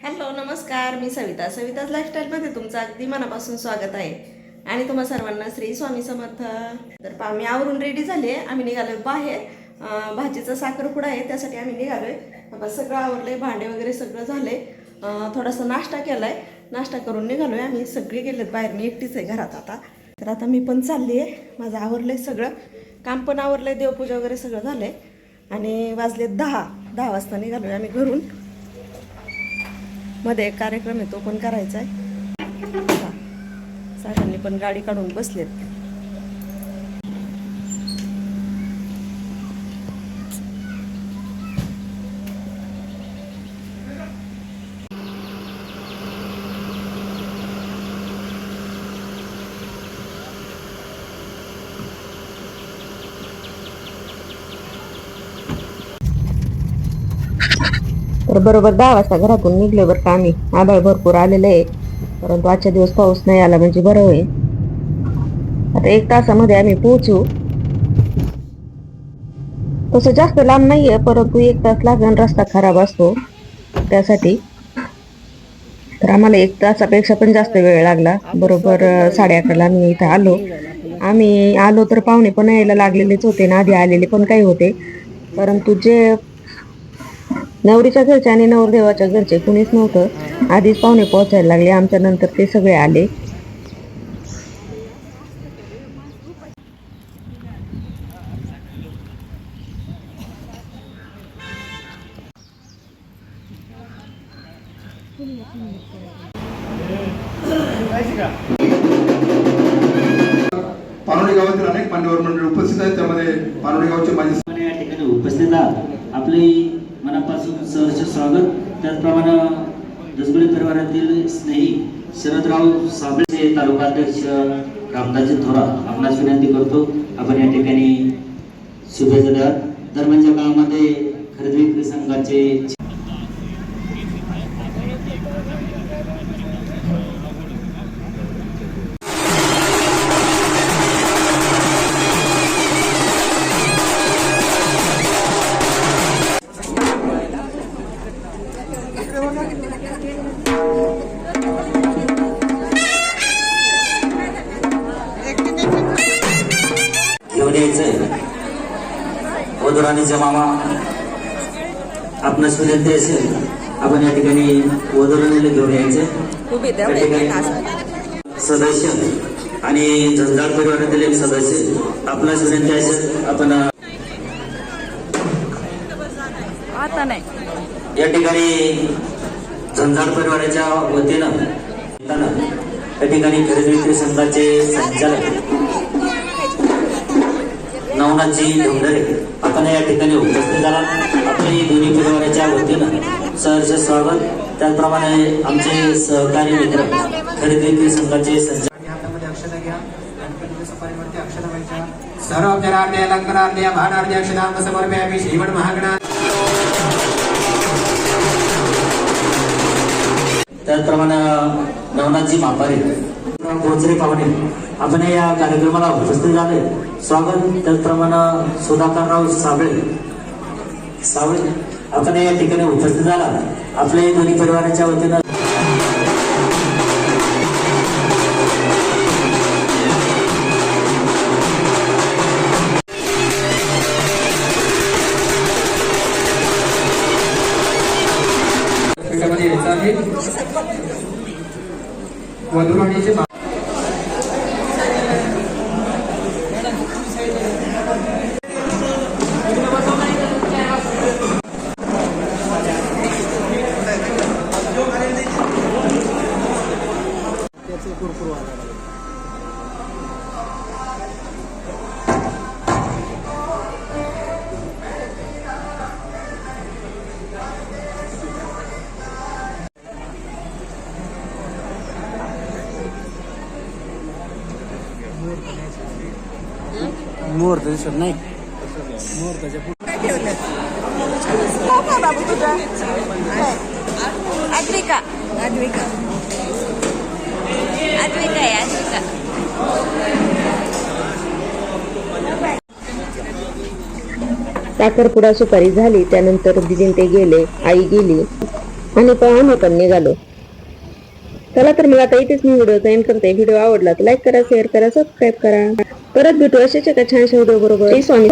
Hello नमस्कार, मी सविताज लाईफस्टाईलमध्ये तुमचं अगदी मनापासून स्वागत आहे. आणि तुम्हा सर्वांना श्री स्वामी समर्थ. तर आम्ही आवरून रेडी झाले, आम्ही निघालो बाहेर. भाजीचा साखरपुडा आहे, त्यासाठी आम्ही निघालोय. बाबा सगळं आवरलंय, भांडे वगैरे सगळं झाले. थोडासा नाश्ता केलाय, नाश्ता करून निघालोय आम्ही. सगळे गेलेत बाहेर, मी एकटीच आहे घरात आता. तर आता मी पण चालली आहे, माझं आवरलंय सगळं, काम पण आवरलंय, देवपूजा वगैरे सगळं झालंय. आणि वाजले 10 वाजता निघालोय आम्ही घरून. मध्ये एक कार्यक्रम आहे, तो पण करायचा आहे. साहेबांनी पण गाडी काढून बसलेत. तर बरोबर 10 वाजता घरातून निघले बरं का आम्ही. आभाळ भरपूर आलेलं आहे, परंतु आजच्या दिवस पाऊस नाही आला म्हणजे बरं होईल. आता 1 तासामध्ये आम्ही पोहोचू. तसं जास्त लांब नाहीये, परंतु 1 तास लागेल, रस्ता खराब असतो त्यासाठी. तर आम्हाला 1 तासापेक्षा पण जास्त वेळ लागला. बरोबर 11:30ला आम्ही इथं आलो. आम्ही आलो तर पाहुणे पण यायला लागलेलेच होते ना, आधी आलेले पण काही होते. परंतु जे नवरीच्या घरचे आणि नवरदेवाच्या घरचे कुणीच नव्हतं. आधीच पाहुणे पोहोचायला लागले, आमच्या नंतर ते सगळे आले. पानोळी गावातील अनेक मान्यवर मंडळी उपस्थित आहेत, त्यामध्ये पानोळी गावचे माजी या ठिकाणी उपस्थित आपले मनापासून सहर्ष स्वागत. त्याचप्रमाणे दसबळी परिवारातील स्नेही शरदराव साबळे तालुका अध्यक्ष रामदासजी थोरा आपणास विनंती करतो, आपण या ठिकाणी शुभेच्छा द्या. दरम्यानच्या काळामध्ये खरेदी विक्री संघाचे घेऊन यायचंय. वधूराणीचे मामा आपणास विनंती असेल, आपण या ठिकाणी वधूराणीला घेऊन यायचे. सदस्य आणि झंझाळ परिवारातील एक सदस्य आपणास विनंती असेल, आपण आता नाही या ठिकाणी झंझाळ परिवाराच्या वतीनं या ठिकाणी खरेदी विक्री संघाचे संचालक नवनाथजी ढोंगरे आपण या ठिकाणी उपस्थित झाला. आपले दोन्ही परिवाराच्या वतीनं सहर्ष स्वागत. त्याचप्रमाणे आमचे सहकारी मित्र खरेदी विक्री संघाचे संचालक सर्व जनार्दय लंकरार्दय भानार्दय अक्षदांत समर्पयामि श्रीमन महागणा. त्याचप्रमाणे नवनाथजी मापारे पोचरे पाहुणे आपण या कार्यक्रमाला उपस्थित झाले. स्वागत. त्याचप्रमाणे सुधाकरराव साबळे आपण या ठिकाणी उपस्थित झाला. आपले दोन्ही परिवाराच्या वतीनं वधूराणीचे मुहूर्त दिसत नाही. मुहूर्ताच्या बाबू तुझा अद्विका अद्विका अद्विका आहे अद्विका. साखरपुडा सुपारी झाली, त्यानंतर दिदीन ते गेले, आई गेली. आणि आम्ही पण निघालो. चला तर मग आता इथेच मी व्हिडिओ एंड करते. व्हिडिओ आवडला तर लाईक करा, शेअर करा, सबस्क्राईब करा. परत भेटू अशाच एका छानशा व्हिडिओ बरोबर. श्री स्वामी